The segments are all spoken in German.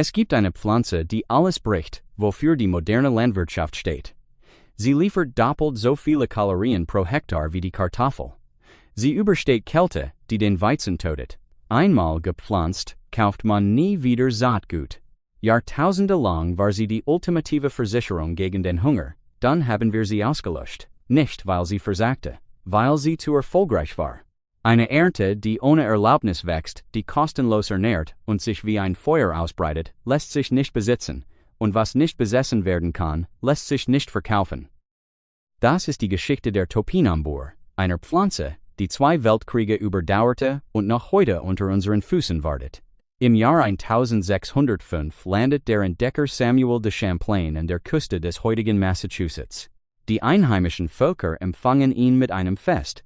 Es gibt eine Pflanze, die alles bricht, wofür die moderne Landwirtschaft steht. Sie liefert doppelt so viele Kalorien pro Hektar wie die Kartoffel. Sie übersteht Kälte, die den Weizen tötet. Einmal gepflanzt, kauft man nie wieder Saatgut. Jahrtausende lang war sie die ultimative Versicherung gegen den Hunger, dann haben wir sie ausgelöscht. Nicht, weil sie versagte, weil sie zu erfolgreich war. Eine Ernte, die ohne Erlaubnis wächst, die kostenlos ernährt und sich wie ein Feuer ausbreitet, lässt sich nicht besitzen, und was nicht besessen werden kann, lässt sich nicht verkaufen. Das ist die Geschichte der Topinambur, einer Pflanze, die 2 Weltkriege überdauerte und noch heute unter unseren Füßen wartet. Im Jahr 1605 landet der Entdecker Samuel de Champlain an der Küste des heutigen Massachusetts. Die einheimischen Völker empfangen ihn mit einem Fest.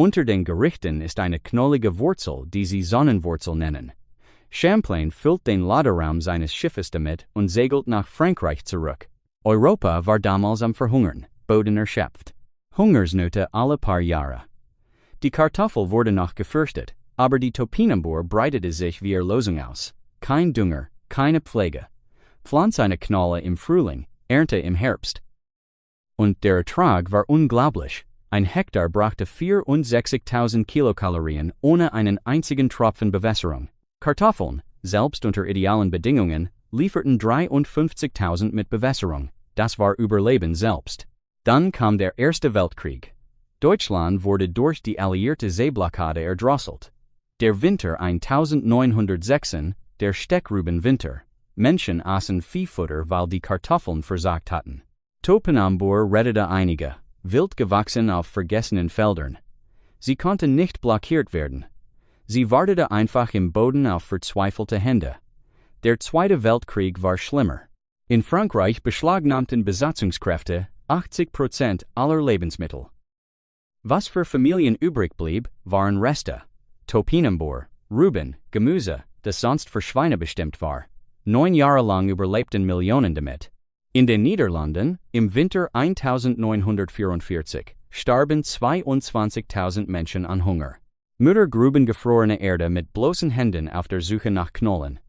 Unter den Gerichten ist eine knollige Wurzel, die sie Sonnenwurzel nennen. Champlain füllt den Laderaum seines Schiffes damit und segelt nach Frankreich zurück. Europa war damals am Verhungern, Boden erschöpft. Hungersnöte alle paar Jahre. Die Kartoffel wurde noch gefürchtet, aber die Topinambur breitete sich wie Erlösung aus. Kein Dünger, keine Pflege. Pflanz eine Knolle im Frühling, Ernte im Herbst. Und der Ertrag war unglaublich. Ein Hektar brachte 64.000 Kilokalorien ohne einen einzigen Tropfen Bewässerung. Kartoffeln, selbst unter idealen Bedingungen, lieferten 53.000 mit Bewässerung. Das war Überleben selbst. Dann kam der Erste Weltkrieg. Deutschland wurde durch die alliierte Seeblockade erdrosselt. Der Winter 1906, der Steckrübenwinter. Menschen aßen Viehfutter, weil die Kartoffeln versagt hatten. Topinambur rettete einige, wild gewachsen auf vergessenen Feldern. Sie konnte nicht blockiert werden. Sie wartete einfach im Boden auf verzweifelte Hände. Der Zweite Weltkrieg war schlimmer. In Frankreich beschlagnahmten Besatzungskräfte 80% aller Lebensmittel. Was für Familien übrig blieb, waren Reste. Topinambur, Rüben, Gemüse, das sonst für Schweine bestimmt war. 9 Jahre lang überlebten Millionen damit. In den Niederlanden, im Winter 1944, starben 22.000 Menschen an Hunger. Mütter gruben gefrorene Erde mit bloßen Händen auf der Suche nach Knollen.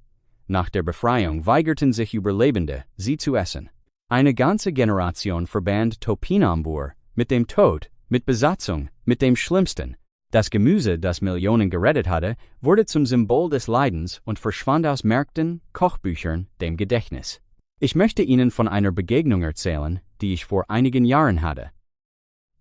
Nach der Befreiung weigerten sich Überlebende, sie zu essen. Eine ganze Generation verband Topinambur mit dem Tod, mit Besatzung, mit dem Schlimmsten. Das Gemüse, das Millionen gerettet hatte, wurde zum Symbol des Leidens und verschwand aus Märkten, Kochbüchern, dem Gedächtnis. Ich möchte Ihnen von einer Begegnung erzählen, die ich vor einigen Jahren hatte.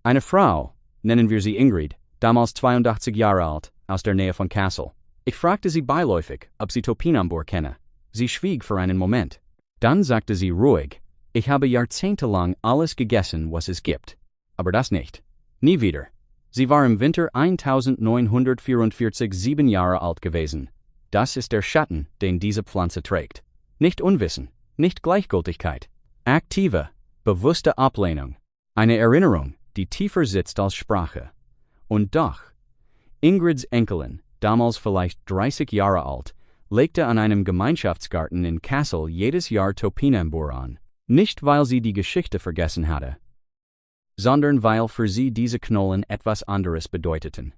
Eine Frau, nennen wir sie Ingrid, damals 82 Jahre alt, aus der Nähe von Kassel. Ich fragte sie beiläufig, ob sie Topinambur kenne. Sie schwieg für einen Moment. Dann sagte sie ruhig, ich habe jahrzehntelang alles gegessen, was es gibt. Aber das nicht. Nie wieder. Sie war im Winter 1944 7 Jahre alt gewesen. Das ist der Schatten, den diese Pflanze trägt. Nicht Unwissen, nicht Gleichgültigkeit. Aktive, bewusste Ablehnung. Eine Erinnerung, die tiefer sitzt als Sprache. Und doch, Ingrids Enkelin, damals vielleicht 30 Jahre alt, legte an einem Gemeinschaftsgarten in Kassel jedes Jahr Topinambur an. Nicht weil sie die Geschichte vergessen hatte, sondern weil für sie diese Knollen etwas anderes bedeuteten.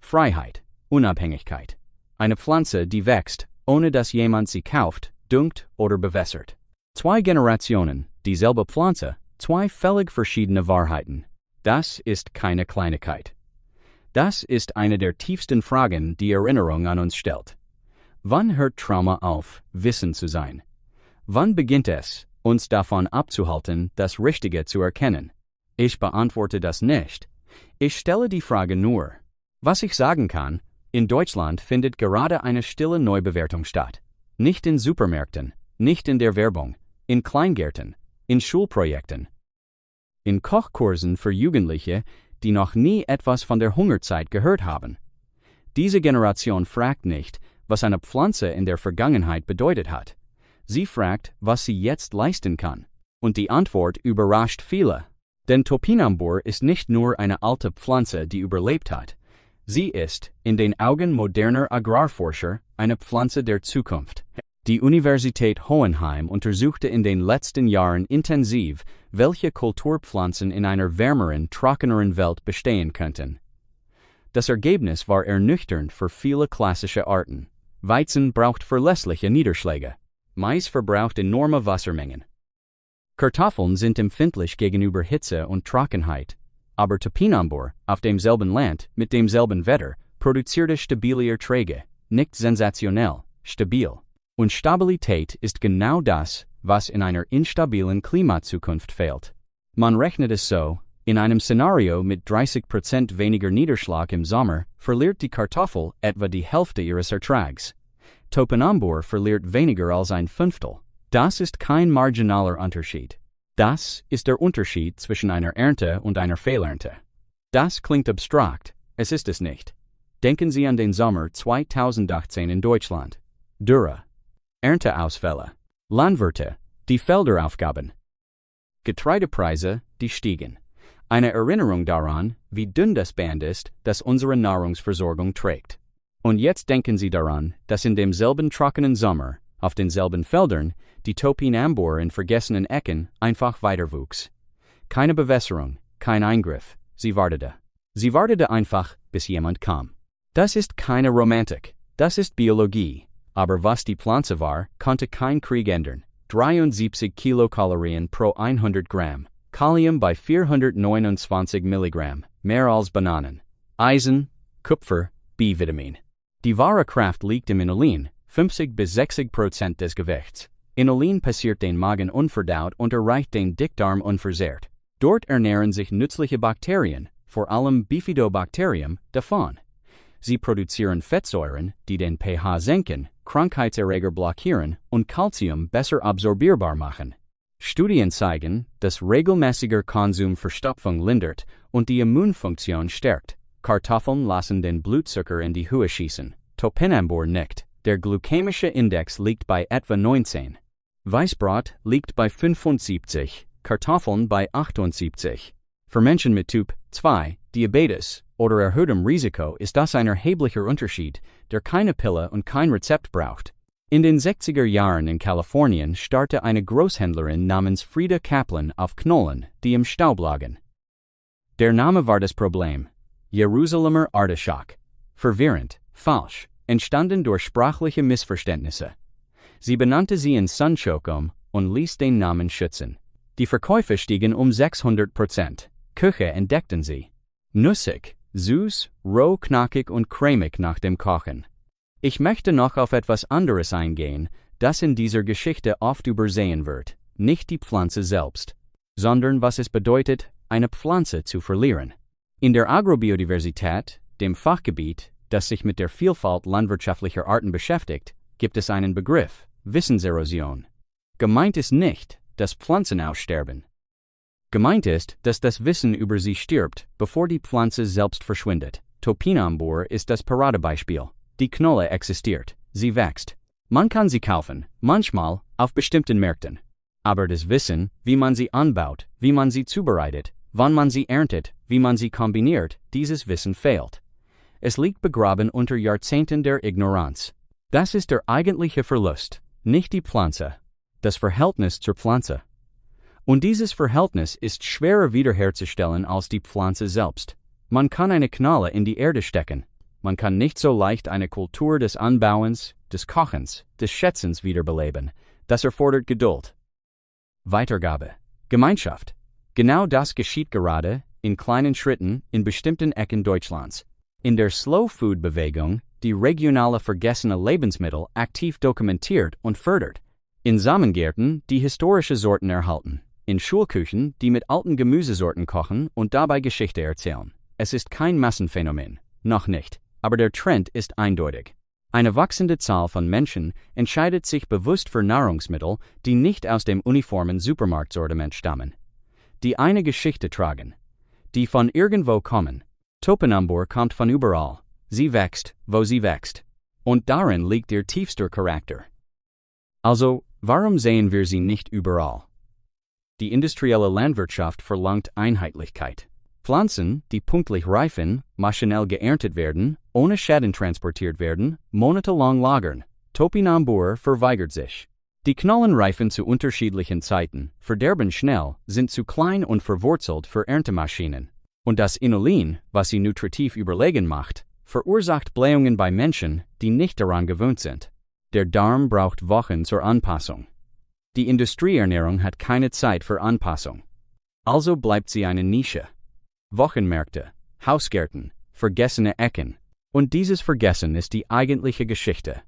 Freiheit, Unabhängigkeit. Eine Pflanze, die wächst, ohne dass jemand sie kauft, düngt oder bewässert. 2 Generationen, dieselbe Pflanze, 2 völlig verschiedene Wahrheiten. Das ist keine Kleinigkeit. Das ist eine der tiefsten Fragen, die Erinnerung an uns stellt. Wann hört Trauma auf, Wissen zu sein? Wann beginnt es, uns davon abzuhalten, das Richtige zu erkennen? Ich beantworte das nicht. Ich stelle die Frage nur. Was ich sagen kann, in Deutschland findet gerade eine stille Neubewertung statt. Nicht in Supermärkten, nicht in der Werbung, in Kleingärten, in Schulprojekten, in Kochkursen für Jugendliche, die noch nie etwas von der Hungerzeit gehört haben. Diese Generation fragt nicht, was eine Pflanze in der Vergangenheit bedeutet hat. Sie fragt, was sie jetzt leisten kann. Und die Antwort überrascht viele. Denn Topinambur ist nicht nur eine alte Pflanze, die überlebt hat. Sie ist, in den Augen moderner Agrarforscher, eine Pflanze der Zukunft. Die Universität Hohenheim untersuchte in den letzten Jahren intensiv, welche Kulturpflanzen in einer wärmeren, trockeneren Welt bestehen könnten. Das Ergebnis war ernüchternd für viele klassische Arten. Weizen braucht verlässliche Niederschläge. Mais verbraucht enorme Wassermengen. Kartoffeln sind empfindlich gegenüber Hitze und Trockenheit, aber Topinambur, auf demselben Land, mit demselben Wetter, produzierte stabile Erträge, nicht sensationell, stabil. Und Stabilität ist genau das, was in einer instabilen Klimazukunft fehlt. Man rechnet es so: in einem Szenario mit 30% weniger Niederschlag im Sommer verliert die Kartoffel etwa die Hälfte ihres Ertrags. Topinambur verliert weniger als ein Fünftel. Das ist kein marginaler Unterschied. Das ist der Unterschied zwischen einer Ernte und einer Fehlernte. Das klingt abstrakt, es ist es nicht. Denken Sie an den Sommer 2018 in Deutschland. Dürre. Ernteausfälle. Landwirte, die Felder aufgaben. Getreidepreise, die stiegen. Eine Erinnerung daran, wie dünn das Band ist, das unsere Nahrungsversorgung trägt. Und jetzt denken Sie daran, dass in demselben trockenen Sommer, auf denselben Feldern, die Topinambur in vergessenen Ecken einfach weiterwuchs. Keine Bewässerung, kein Eingriff, sie wartete. Sie wartete einfach, bis jemand kam. Das ist keine Romantik, das ist Biologie. Aber was die Pflanze war, konnte kein Krieg ändern. 73 Kilokalorien pro 100 Gramm, Kalium bei 429 Milligramm, mehr als Bananen. Eisen, Kupfer, B-Vitamin. Die wahre Kraft liegt im Inulin, 50 bis 60% des Gewichts. Inulin passiert den Magen unverdaut und erreicht den Dickdarm unversehrt. Dort ernähren sich nützliche Bakterien, vor allem Bifidobacterium, davon. Sie produzieren Fettsäuren, die den pH senken, Krankheitserreger blockieren und Calcium besser absorbierbar machen. Studien zeigen, dass regelmäßiger Konsum Verstopfung lindert und die Immunfunktion stärkt. Kartoffeln lassen den Blutzucker in die Höhe schießen. Topinambur nicht. Der glykämische Index liegt bei etwa 19. Weißbrot liegt bei 75, Kartoffeln bei 78. Für Menschen mit Typ 2, Diabetes oder erhöhtem Risiko ist das ein erheblicher Unterschied, der keine Pille und kein Rezept braucht. In den 60er Jahren in Kalifornien starrte eine Großhändlerin namens Frieda Kaplan auf Knollen, die im Staub lagen. Der Name war das Problem. Jerusalemer Artischock. Verwirrend, falsch, entstanden durch sprachliche Missverständnisse. Sie benannte sie in Sunchokum und ließ den Namen schützen. Die Verkäufe stiegen um 600%. Küche entdeckten sie. Nussig, süß, roh, knackig und cremig nach dem Kochen. Ich möchte noch auf etwas anderes eingehen, das in dieser Geschichte oft übersehen wird. Nicht die Pflanze selbst, sondern was es bedeutet, eine Pflanze zu verlieren. In der Agrobiodiversität, dem Fachgebiet, das sich mit der Vielfalt landwirtschaftlicher Arten beschäftigt, gibt es einen Begriff: Wissenserosion. Gemeint ist nicht, dass Pflanzen aussterben. Gemeint ist, dass das Wissen über sie stirbt, bevor die Pflanze selbst verschwindet. Topinambur ist das Paradebeispiel. Die Knolle existiert, sie wächst. Man kann sie kaufen, manchmal auf bestimmten Märkten. Aber das Wissen, wie man sie anbaut, wie man sie zubereitet, wann man sie erntet, wie man sie kombiniert, dieses Wissen fehlt. Es liegt begraben unter Jahrzehnten der Ignoranz. Das ist der eigentliche Verlust, nicht die Pflanze. Das Verhältnis zur Pflanze. Und dieses Verhältnis ist schwerer wiederherzustellen als die Pflanze selbst. Man kann eine Knolle in die Erde stecken. Man kann nicht so leicht eine Kultur des Anbauens, des Kochens, des Schätzens wiederbeleben. Das erfordert Geduld. Weitergabe. Gemeinschaft. Genau das geschieht gerade, in kleinen Schritten, in bestimmten Ecken Deutschlands. In der Slow-Food-Bewegung, die regionale vergessene Lebensmittel aktiv dokumentiert und fördert. In Samengärten, die historische Sorten erhalten. In Schulküchen, die mit alten Gemüsesorten kochen und dabei Geschichte erzählen. Es ist kein Massenphänomen, noch nicht, aber der Trend ist eindeutig. Eine wachsende Zahl von Menschen entscheidet sich bewusst für Nahrungsmittel, die nicht aus dem uniformen Supermarktsortiment stammen. Die eine Geschichte tragen. Die von irgendwo kommen. Topinambur kommt von überall. Sie wächst, wo sie wächst. Und darin liegt ihr tiefster Charakter. Also, warum sehen wir sie nicht überall? Die industrielle Landwirtschaft verlangt Einheitlichkeit. Pflanzen, die pünktlich reifen, maschinell geerntet werden, ohne Schäden transportiert werden, monatelang lagern. Topinambur verweigert sich. Die Knollen reifen zu unterschiedlichen Zeiten, verderben schnell, sind zu klein und verwurzelt für Erntemaschinen. Und das Inulin, was sie nutritiv überlegen macht, verursacht Blähungen bei Menschen, die nicht daran gewöhnt sind. Der Darm braucht Wochen zur Anpassung. Die Industrieernährung hat keine Zeit für Anpassung. Also bleibt sie eine Nische. Wochenmärkte, Hausgärten, vergessene Ecken. Und dieses Vergessen ist die eigentliche Geschichte.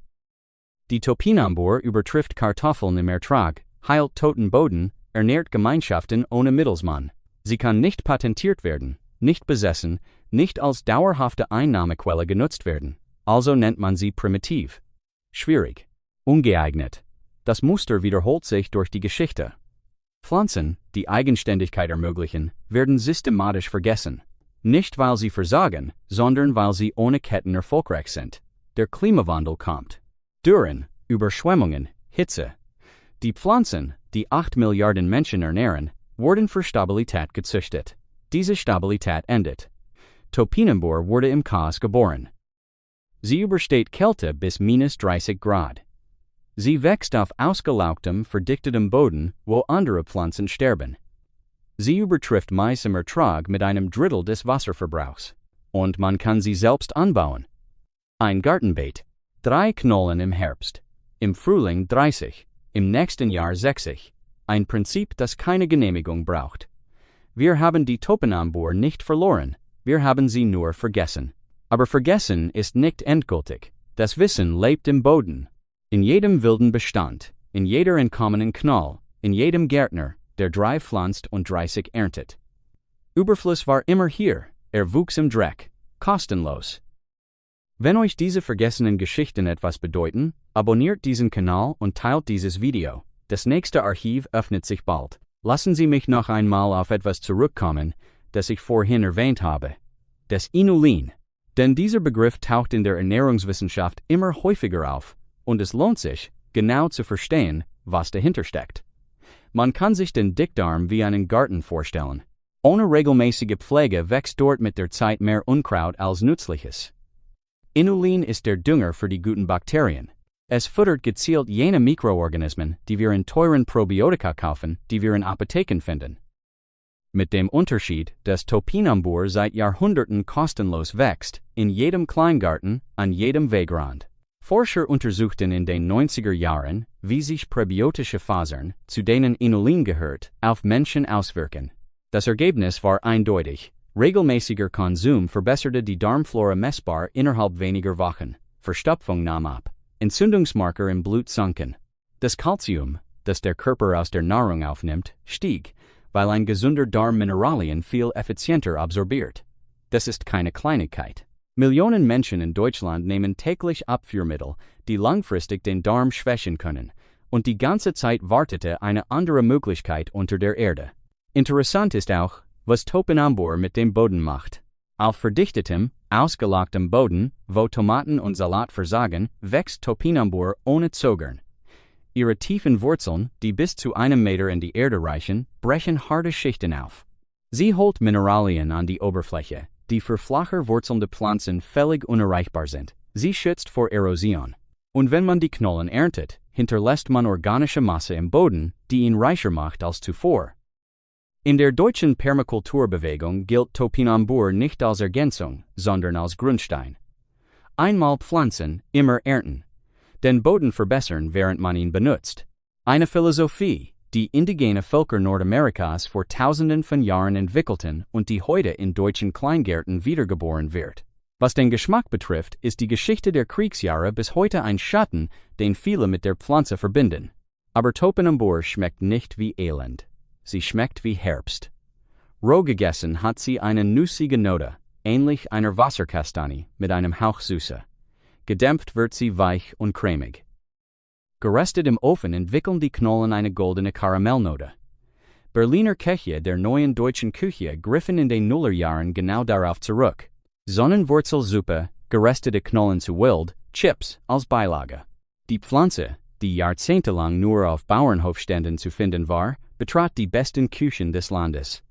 Die Topinambur übertrifft Kartoffeln im Ertrag, heilt toten Boden, ernährt Gemeinschaften ohne Mittelsmann. Sie kann nicht patentiert werden, nicht besessen, nicht als dauerhafte Einnahmequelle genutzt werden. Also nennt man sie primitiv. Schwierig. Ungeeignet. Das Muster wiederholt sich durch die Geschichte. Pflanzen, die Eigenständigkeit ermöglichen, werden systematisch vergessen. Nicht weil sie versagen, sondern weil sie ohne Ketten erfolgreich sind. Der Klimawandel kommt. Dürren, Überschwemmungen, Hitze. Die Pflanzen, die 8 Milliarden Menschen ernähren, wurden für Stabilität gezüchtet. Diese Stabilität endet. Topinambur wurde im Chaos geboren. Sie übersteht Kälte bis -30 Grad. Sie wächst auf ausgelaugtem, verdichtetem Boden, wo andere Pflanzen sterben. Sie übertrifft Mais im Ertrag mit einem Drittel des Wasserverbrauchs. Und man kann sie selbst anbauen. Ein Gartenbeet. 3 Knollen im Herbst. Im Frühling 30. Im nächsten Jahr 60. Ein Prinzip, das keine Genehmigung braucht. Wir haben die Topinambur nicht verloren, wir haben sie nur vergessen. Aber vergessen ist nicht endgültig. Das Wissen lebt im Boden. In jedem wilden Bestand, in jeder entkommenen Knoll, in jedem Gärtner, der 3 pflanzt und 30 erntet. Überfluss war immer hier, wuchs im Dreck, kostenlos. Wenn euch diese vergessenen Geschichten etwas bedeuten, abonniert diesen Kanal und teilt dieses Video. Das nächste Archiv öffnet sich bald. Lassen Sie mich noch einmal auf etwas zurückkommen, das ich vorhin erwähnt habe. Das Inulin. Denn dieser Begriff taucht in der Ernährungswissenschaft immer häufiger auf, und es lohnt sich, genau zu verstehen, was dahinter steckt. Man kann sich den Dickdarm wie einen Garten vorstellen. Ohne regelmäßige Pflege wächst dort mit der Zeit mehr Unkraut als Nützliches. Inulin ist der Dünger für die guten Bakterien. Es füttert gezielt jene Mikroorganismen, die wir in teuren Probiotika kaufen, die wir in Apotheken finden. Mit dem Unterschied, dass Topinambur seit Jahrhunderten kostenlos wächst, in jedem Kleingarten, an jedem Wegrand. Forscher untersuchten in den 90er Jahren, wie sich präbiotische Fasern, zu denen Inulin gehört, auf Menschen auswirken. Das Ergebnis war eindeutig. Regelmäßiger Konsum verbesserte die Darmflora messbar innerhalb weniger Wochen. Verstopfung nahm ab. Entzündungsmarker im Blut sanken. Das Calcium, das der Körper aus der Nahrung aufnimmt, stieg, weil ein gesunder Darm Mineralien viel effizienter absorbiert. Das ist keine Kleinigkeit. Millionen Menschen in Deutschland nehmen täglich Abführmittel, die langfristig den Darm schwächen können, und die ganze Zeit wartete eine andere Möglichkeit unter der Erde. Interessant ist auch, was Topinambur mit dem Boden macht. Auf verdichtetem, ausgelagtem Boden, wo Tomaten und Salat versagen, wächst Topinambur ohne Zögern. Ihre tiefen Wurzeln, die bis zu 1 Meter in die Erde reichen, brechen harte Schichten auf. Sie holt Mineralien an die Oberfläche, die für flacher wurzelnde Pflanzen völlig unerreichbar sind. Sie schützt vor Erosion. Und wenn man die Knollen erntet, hinterlässt man organische Masse im Boden, die ihn reicher macht als zuvor. In der deutschen Permakulturbewegung gilt Topinambur nicht als Ergänzung, sondern als Grundstein. Einmal pflanzen, immer ernten. Den Boden verbessern, während man ihn benutzt. Eine Philosophie, die indigene Völker Nordamerikas vor Tausenden von Jahren entwickelten und die heute in deutschen Kleingärten wiedergeboren wird. Was den Geschmack betrifft, ist die Geschichte der Kriegsjahre bis heute ein Schatten, den viele mit der Pflanze verbinden. Aber Topinambur schmeckt nicht wie Elend. Sie schmeckt wie Herbst. Roh gegessen hat sie eine nussige Note, ähnlich einer Wasserkastanie, mit einem Hauch Süße. Gedämpft wird sie weich und cremig. Geröstet im Ofen entwickeln die Knollen eine goldene Karamellnote. Berliner Köche der neuen deutschen Küche griffen in den Nullerjahren genau darauf zurück. Sonnenwurzelsuppe, geröstete Knollen zu Wild, Chips als Beilage. Die Pflanze, die jahrzehntelang nur auf Bauernhofständen zu finden war, betrat die besten Küchen des Landes.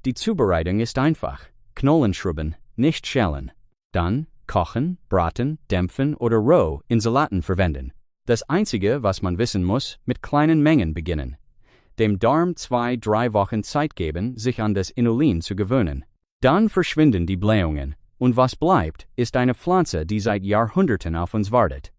Die Zubereitung ist einfach. Knollen schrubben, nicht schälen. Dann kochen, braten, dämpfen oder roh in Salaten verwenden. Das Einzige, was man wissen muss, mit kleinen Mengen beginnen. Dem Darm 2-3 Wochen Zeit geben, sich an das Inulin zu gewöhnen. Dann verschwinden die Blähungen, und was bleibt, ist eine Pflanze, die seit Jahrhunderten auf uns wartet.